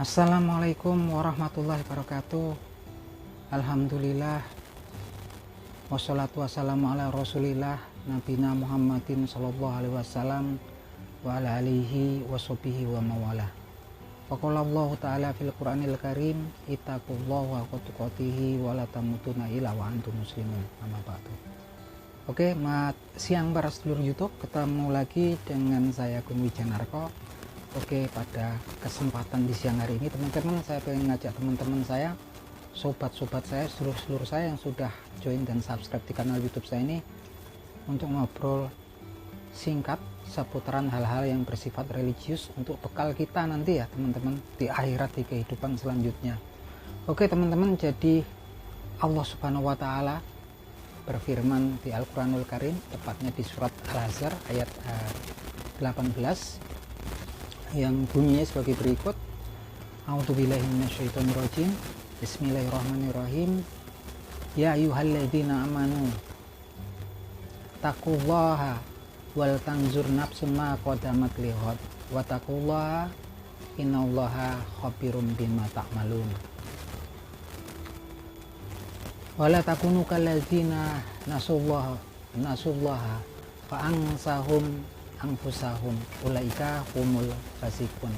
Assalamualaikum warahmatullahi wabarakatuh. Alhamdulillah, wassalatu wassalamu ala rasulillah nabina Muhammadin sallallahu alaihi wasallam wa ala alihi wa sahbihi wa mawalah. Faqala Allah ta'ala fil Qur'anil Karim, ittaqullaha haqqa tuqatih wa la tamutunna illa wa antum muslimun. Amma ba'du. Oke, siang para sedulur YouTube, ketemu lagi dengan saya Gun Wijanarko. Oke, pada kesempatan di siang hari ini teman-teman, saya pengen ngajak teman-teman saya, sobat-sobat saya, seluruh saya yang sudah join dan subscribe di kanal YouTube saya ini, untuk ngobrol singkat seputaran hal-hal yang bersifat religius untuk bekal kita nanti ya teman-teman di akhirat, di kehidupan selanjutnya. Oke teman-teman, jadi Allah Subhanahu wa Ta'ala berfirman di Al-Quranul Karim, tepatnya di surat Al-Ahzab ayat 18, yang bunyinya sebagai berikut. A'udzubillahi minasyaitonirrajim. Bismillahirrahmanirrahim. Ya ayyuhalladzina amanu taqullaha wal tanzur nafsum ma qaddamat lighad wa taqullaha innallaha khabirum bima ta'malun. Wala takunu kalladzina nasullaha fa ansahum anfusahum ulaika humul fasikun,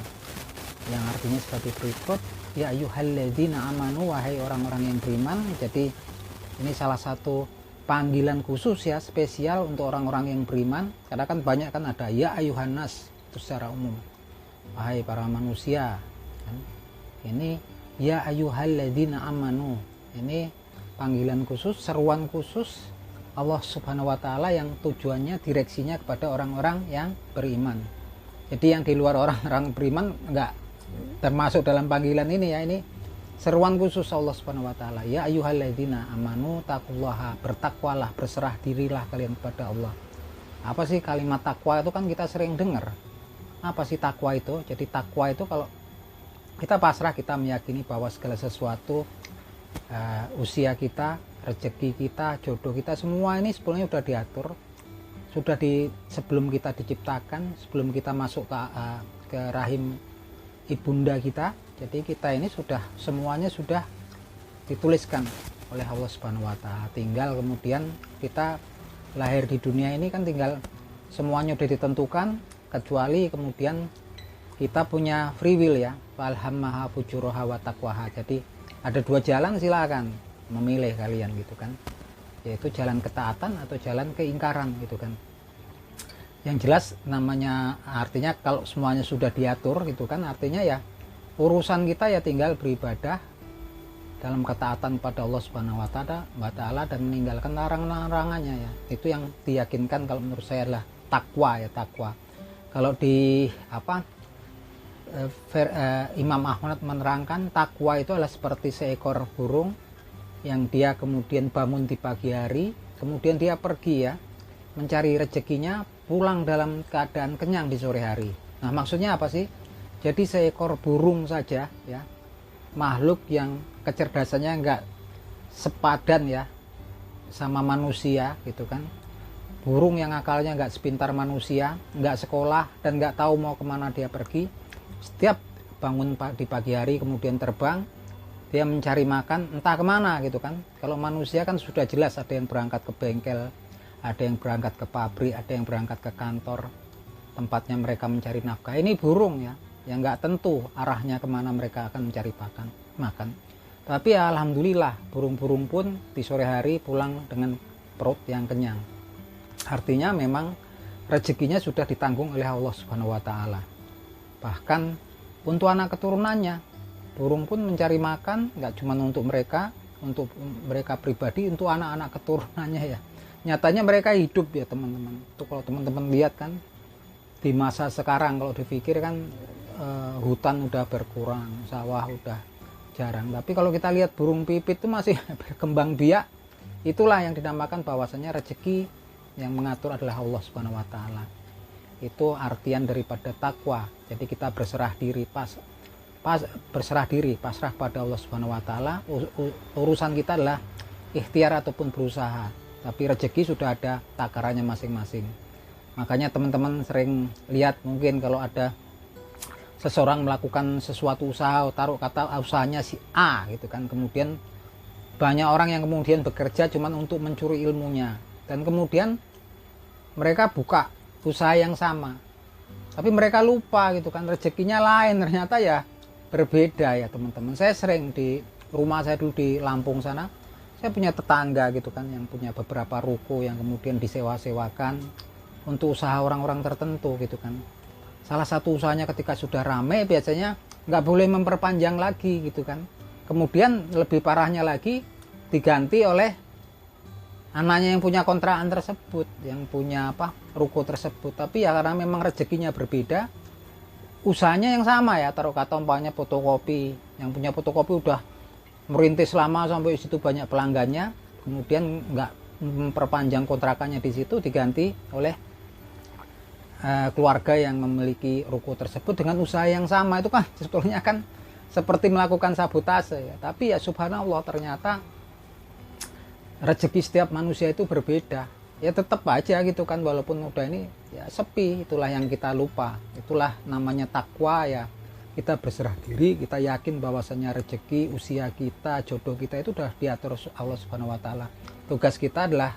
yang artinya sebagai berikut. Ya ayyuhalladzina amanu, wahai orang-orang yang beriman. Jadi ini salah satu panggilan khusus ya, spesial untuk orang-orang yang beriman, karena kan banyak kan ada ya ayyuhannas itu secara umum, wahai para manusia kan. Ini ya ayyuhalladzina amanu, ini panggilan khusus, seruan khusus Allah Subhanahu wa Ta'ala yang tujuannya, direksinya kepada orang-orang yang beriman. Jadi yang di luar orang-orang beriman enggak termasuk dalam panggilan ini ya. Ini seruan khusus Allah Subhanahu wa Ta'ala. Ya ayyuhalladzina amanu taqullaha, bertakwalah, berserah dirilah kalian kepada Allah. Apa sih kalimat takwa itu? Kan kita sering dengar. Apa sih takwa itu? Jadi takwa itu kalau kita pasrah, kita meyakini bahwa segala sesuatu, usia kita, rezeki kita, jodoh kita, semua ini sebetulnya sudah diatur, sudah sebelum kita diciptakan, sebelum kita masuk ke rahim ibunda kita. Jadi kita ini sudah, semuanya sudah dituliskan oleh Allah Subhanahu wa Ta'ala. Tinggal kemudian kita lahir di dunia ini kan tinggal semuanya sudah ditentukan, kecuali kemudian kita punya free will ya. Falhammaha fujuraha wa taqwaha. Jadi ada dua jalan, silakan memilih kalian gitu kan, yaitu jalan ketaatan atau jalan keingkaran gitu kan. Yang jelas namanya, artinya kalau semuanya sudah diatur gitu kan, artinya ya urusan kita ya tinggal beribadah dalam ketaatan pada Allah Subhanahu wa Ta'ala dan meninggalkan larangan-larangannya ya. Itu yang diyakinkan kalau menurut saya adalah takwa ya, takwa. Kalau di Imam Ahmad menerangkan takwa itu adalah seperti seekor burung yang dia kemudian bangun di pagi hari, kemudian dia pergi ya mencari rezekinya, pulang dalam keadaan kenyang di sore hari. Nah maksudnya apa sih? Jadi seekor burung saja ya, makhluk yang kecerdasannya enggak sepadan ya sama manusia gitu kan, burung yang akalnya enggak sepintar manusia, enggak sekolah dan enggak tahu mau kemana dia pergi, setiap bangun di pagi hari kemudian terbang, dia mencari makan entah kemana gitu kan. Kalau manusia kan sudah jelas, ada yang berangkat ke bengkel, ada yang berangkat ke pabrik, ada yang berangkat ke kantor, tempatnya mereka mencari nafkah. Ini burung ya, yang nggak tentu arahnya kemana mereka akan mencari makan. Tapi ya, alhamdulillah burung-burung pun di sore hari pulang dengan perut yang kenyang. Artinya memang rezekinya sudah ditanggung oleh Allah Subhanahu wa Ta'ala. Bahkan untuk anak keturunannya, burung pun mencari makan, nggak cuma untuk mereka pribadi, untuk anak-anak keturunannya ya. Nyatanya mereka hidup ya teman-teman. Itu kalau teman-teman lihat kan di masa sekarang, kalau dipikir kan hutan udah berkurang, sawah udah jarang. Tapi kalau kita lihat burung pipit itu masih berkembang biak. Itulah yang dinamakan bahwasanya rezeki yang mengatur adalah Allah Subhanahu wa Ta'ala. Itu artian daripada takwa. Jadi kita berserah diri, berserah diri, pasrah pada Allah Subhanahu wa Ta'ala. Urusan kita adalah ikhtiar ataupun berusaha, tapi rezeki sudah ada takarannya masing-masing. Makanya teman-teman sering lihat mungkin kalau ada seseorang melakukan sesuatu usaha, taruh kata usahanya si A gitu kan, kemudian banyak orang yang kemudian bekerja cuman untuk mencuri ilmunya, dan kemudian mereka buka usaha yang sama, tapi mereka lupa gitu kan, rezekinya lain, ternyata ya berbeda ya teman-teman. Saya sering di rumah saya dulu di Lampung sana, saya punya tetangga gitu kan yang punya beberapa ruko yang kemudian disewa-sewakan untuk usaha orang-orang tertentu gitu kan. Salah satu usahanya ketika sudah rame biasanya nggak boleh memperpanjang lagi gitu kan, kemudian lebih parahnya lagi diganti oleh anaknya yang punya kontrakan tersebut, yang punya ruko tersebut. Tapi ya karena memang rezekinya berbeda, usahanya yang sama ya, taruh kata umpamanya fotokopi, yang punya fotokopi udah merintis lama sampai situ banyak pelanggannya, kemudian nggak memperpanjang kontrakannya di situ, diganti oleh keluarga yang memiliki ruko tersebut dengan usaha yang sama. Itu kan sebetulnya kan seperti melakukan sabotase ya. Tapi ya subhanallah, ternyata rezeki setiap manusia itu berbeda ya, tetap aja gitu kan, walaupun udah ini ya sepi. Itulah yang kita lupa, itulah namanya takwa ya. Kita berserah diri, kita yakin bahwasanya rezeki, usia kita, jodoh kita itu udah diatur Allah Subhanahu wa taala. Tugas kita adalah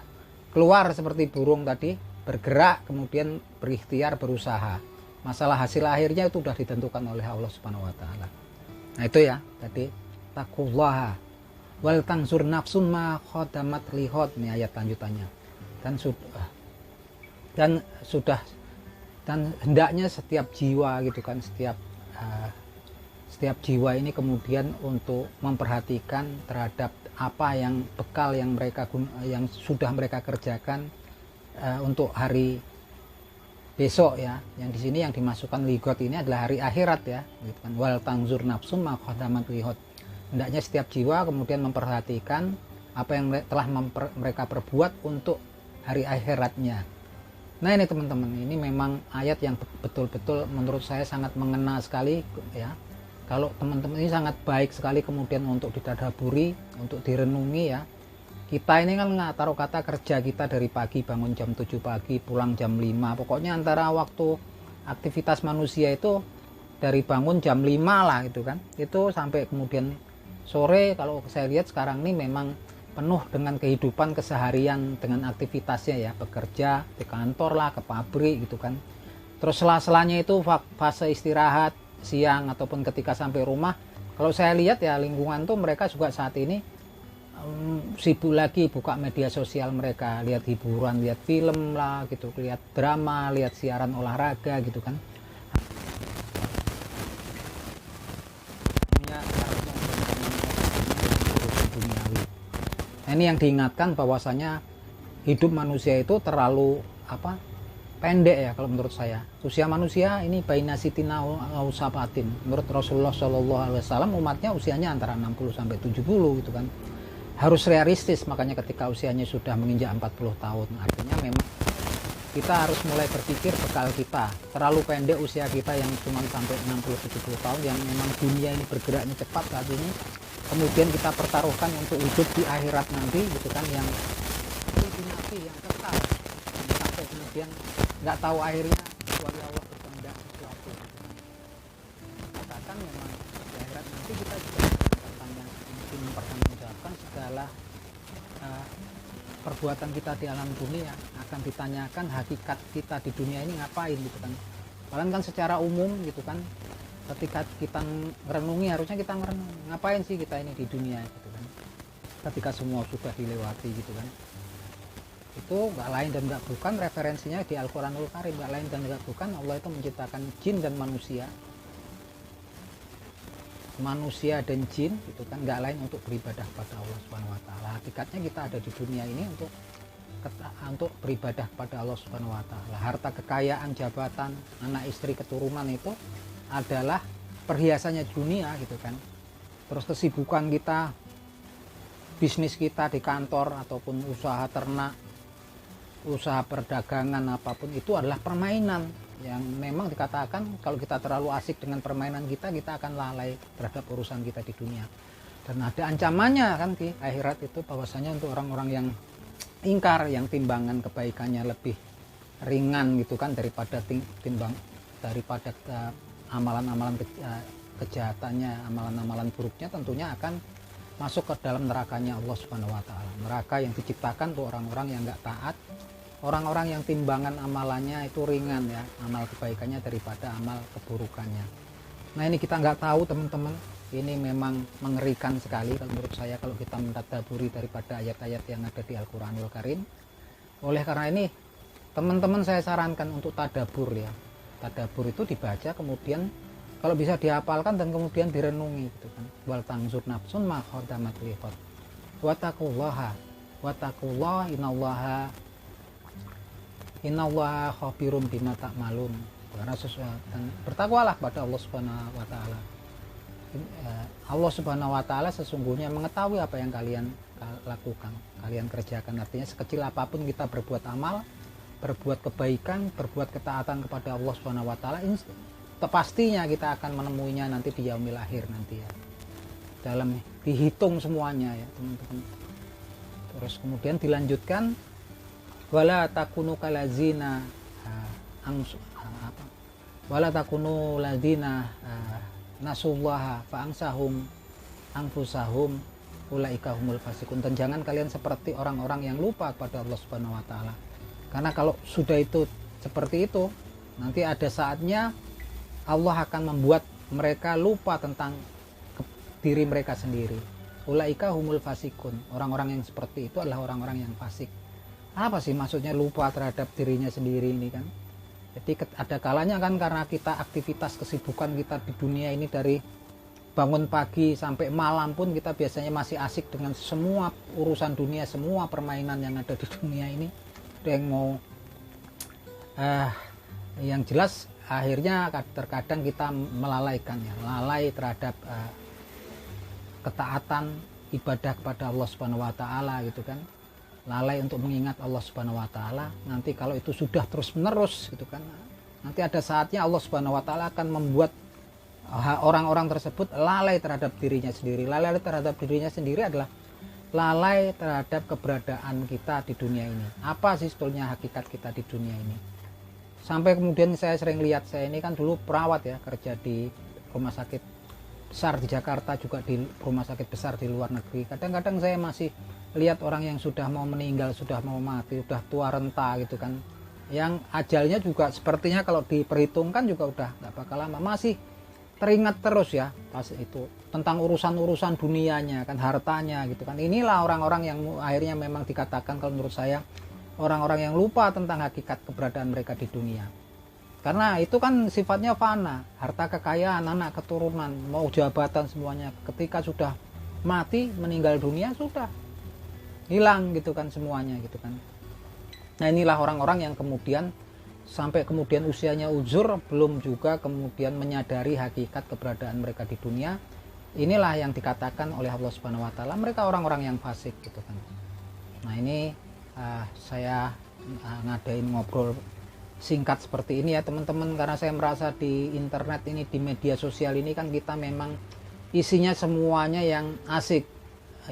keluar seperti burung tadi, bergerak, kemudian berikhtiar, berusaha. Masalah hasil akhirnya itu udah ditentukan oleh Allah Subhanahu wa taala. Nah itu ya tadi, taqullaha wal tanzur nafsun ma qaddamat lihat, nih ayat lanjutannya. Dan hendaknya setiap jiwa gitu kan, setiap jiwa ini kemudian untuk memperhatikan terhadap apa yang bekal yang sudah mereka kerjakan untuk hari besok ya. Yang di sini yang dimasukkan ligot ini adalah hari akhirat ya, gitu kan. Wal tanzur nafsun ma qaddamat lihat. Hendaknya setiap jiwa kemudian memperhatikan apa yang telah mereka perbuat untuk hari akhiratnya. Nah ini teman-teman, ini memang ayat yang betul-betul menurut saya sangat mengena sekali ya. Kalau teman-teman ini sangat baik sekali kemudian untuk ditadaburi, untuk direnungi ya. Kita ini kan nggak taruh kata kerja kita dari pagi, bangun jam 7 pagi, pulang jam 5. Pokoknya antara waktu aktivitas manusia itu dari bangun jam 5 lah gitu kan. Itu sampai kemudian sore. Kalau saya lihat sekarang ini memang penuh dengan kehidupan keseharian, dengan aktivitasnya ya, bekerja di kantor lah, ke pabrik gitu kan. Terus sela-selanya itu fase istirahat siang ataupun ketika sampai rumah, kalau saya lihat ya lingkungan tuh mereka juga saat ini sibuk lagi buka media sosial mereka, lihat hiburan, lihat film lah gitu, lihat drama, lihat siaran olahraga gitu kan. Nah, ini yang diingatkan bahwasanya hidup manusia itu terlalu pendek ya kalau menurut saya. Usia manusia ini baina sitina usapatin. Menurut Rasulullah SAW umatnya usianya antara 60 sampai 70 gitu kan. Harus realistis, makanya ketika usianya sudah menginjak 40 tahun, artinya memang kita harus mulai berpikir bekal kita. Terlalu pendek usia kita yang cuma sampai 60-70 tahun, yang memang dunia ini bergeraknya cepat saat ini. Kemudian kita pertaruhkan untuk hidup di akhirat nanti gitu kan, yang nabi yang kekal, sampai kemudian nggak tahu akhirnya kecuali Allah berkehendak sesuatu. Katakan memang di akhirat nanti kita juga mungkin mempertanggungjawabkan segala perbuatan kita di alam dunia, akan ditanyakan hakikat kita di dunia ini ngapain gitu kan. Padahal kan secara umum gitu kan, ketika kita merenungi harusnya kita merenung ngapain sih kita ini di dunia gitu kan, ketika semua sudah dilewati gitu kan. Itu nggak lain dan nggak bukan, referensinya di Al-Quranul Karim, nggak lain dan nggak bukan Allah itu menciptakan jin dan manusia dan jin gitu kan, nggak lain untuk beribadah pada Allah Subhanahu wa taala. Hakikatnya kita ada di dunia ini untuk beribadah pada Allah Subhanahu wa taala. Harta kekayaan, jabatan, anak istri, keturunan itu adalah perhiasannya dunia gitu kan. Terus kesibukan kita, bisnis kita di kantor ataupun usaha ternak, usaha perdagangan apapun itu adalah permainan yang memang dikatakan kalau kita terlalu asik dengan permainan kita akan lalai terhadap urusan kita di dunia. Dan ada ancamannya kan di akhirat itu, bahwasanya untuk orang-orang yang ingkar, yang timbangan kebaikannya lebih ringan gitu kan daripada amalan-amalan kejahatannya, amalan-amalan buruknya tentunya akan masuk ke dalam nerakanya Allah Subhanahu wa taala. Neraka yang diciptakan untuk orang-orang yang enggak taat, orang-orang yang timbangan amalannya itu ringan ya, amal kebaikannya daripada amal keburukannya. Nah, ini kita nggak tahu teman-teman, ini memang mengerikan sekali kalau menurut saya kalau kita mentadaburi daripada ayat-ayat yang ada di Al-Qur'anul Karim. Oleh karena ini teman-teman saya sarankan untuk tadabur ya. Tadabur itu dibaca kemudian kalau bisa dihafalkan dan kemudian direnungi gitu kan. Wal tangzur nafsun ma qaddamat liqad. Wattaqullaha innallaha khabirum bima ta'malun. Karena dan bertakwalah pada Allah Subhanahu wa taala. Allah Subhanahu wa taala sesungguhnya mengetahui apa yang kalian lakukan, kalian kerjakan. Artinya sekecil apapun kita berbuat amal, berbuat kebaikan, berbuat ketaatan kepada Allah Subhanahu wa taala, pastinya kita akan menemuinya nanti di yaumil akhir nanti ya. Dalam dihitung semuanya ya, teman-teman. Terus kemudian dilanjutkan wala takunu kalazina wala takunu ladina nasullaha fa'angsahum anfusahum ulaika humul fasikun. Dan jangan kalian seperti orang-orang yang lupa kepada Allah Subhanahu wa taala. Karena kalau sudah itu seperti itu, nanti ada saatnya Allah akan membuat mereka lupa tentang diri mereka sendiri. Ulaika humul fasikun. Orang-orang yang seperti itu adalah orang-orang yang fasik. Apa sih maksudnya lupa terhadap dirinya sendiri ini kan? Jadi ada kalanya kan karena kita aktivitas kesibukan kita di dunia ini dari bangun pagi sampai malam pun kita biasanya masih asik dengan semua urusan dunia, semua permainan yang ada di dunia ini. Ada yang mau yang jelas akhirnya terkadang kita melalaikan ya, lalai terhadap ketaatan ibadah kepada Allah Subhanahu wa taala gitu kan. Lalai untuk mengingat Allah Subhanahu wa taala. Nanti kalau itu sudah terus-menerus gitu kan. Nanti ada saatnya Allah Subhanahu wa taala akan membuat orang-orang tersebut lalai terhadap dirinya sendiri. Lalai terhadap dirinya sendiri adalah lalai terhadap keberadaan kita di dunia ini. Apa sih sebetulnya hakikat kita di dunia ini? Sampai kemudian saya sering lihat, saya ini kan dulu perawat ya, kerja di rumah sakit besar di Jakarta, juga di rumah sakit besar di luar negeri. Kadang-kadang saya masih lihat orang yang sudah mau meninggal, sudah mau mati, sudah tua renta gitu kan, yang ajalnya juga sepertinya kalau diperhitungkan juga udah nggak bakal lama, masih teringat terus ya pas itu tentang urusan-urusan dunianya kan, hartanya gitu kan. Inilah orang-orang yang akhirnya memang dikatakan kalau menurut saya orang-orang yang lupa tentang hakikat keberadaan mereka di dunia. Karena itu kan sifatnya fana, harta kekayaan, anak keturunan, mau jabatan semuanya. Ketika sudah mati, meninggal dunia, sudah hilang gitu kan semuanya gitu kan. Nah, inilah orang-orang yang kemudian sampai kemudian usianya uzur, belum juga kemudian menyadari hakikat keberadaan mereka di dunia. Inilah yang dikatakan oleh Allah Subhanahu wa taala, mereka orang-orang yang fasik gitu kan. Nah, ini saya ngadain ngobrol singkat seperti ini ya teman-teman, karena saya merasa di internet ini, di media sosial ini kan kita memang isinya semuanya yang asik,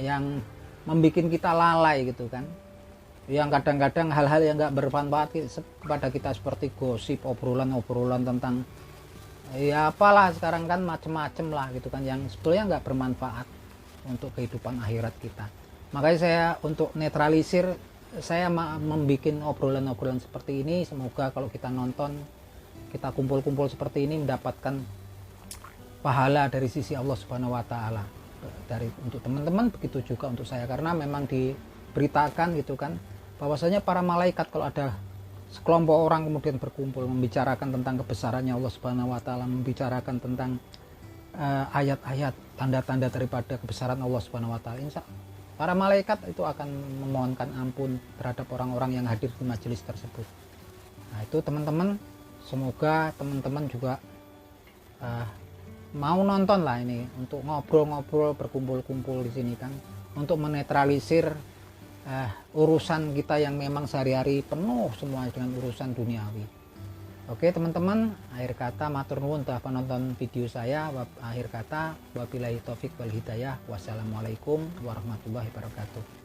yang membuat kita lalai gitu kan, yang kadang-kadang hal-hal yang nggak bermanfaat kepada kita seperti gosip, obrolan-obrolan tentang ya apalah sekarang kan macem-macem lah gitu kan, yang sebetulnya nggak bermanfaat untuk kehidupan akhirat kita. Makanya saya untuk netralisir, saya membuat obrolan-obrolan seperti ini. Semoga kalau kita nonton, kita kumpul-kumpul seperti ini mendapatkan pahala dari sisi Allah Subhanahu wa taala. Untuk teman-teman, begitu juga untuk saya, karena memang diberitakan gitu kan bahwasanya para malaikat kalau ada sekelompok orang kemudian berkumpul membicarakan tentang kebesarannya Allah Subhanahu wa taala, membicarakan tentang ayat-ayat, tanda-tanda daripada kebesaran Allah Subhanahu wa taala, para malaikat itu akan memohonkan ampun terhadap orang-orang yang hadir di majelis tersebut. Nah, itu teman-teman, semoga teman-teman juga mau nonton lah ini, untuk ngobrol-ngobrol, berkumpul-kumpul di sini kan, untuk menetralisir urusan kita yang memang sehari-hari penuh semua dengan urusan duniawi. Oke teman-teman, akhir kata matur nuwun telah penonton video saya. Akhir kata wabillahi taufik wal hidayah. Wassalamualaikum warahmatullahi wabarakatuh.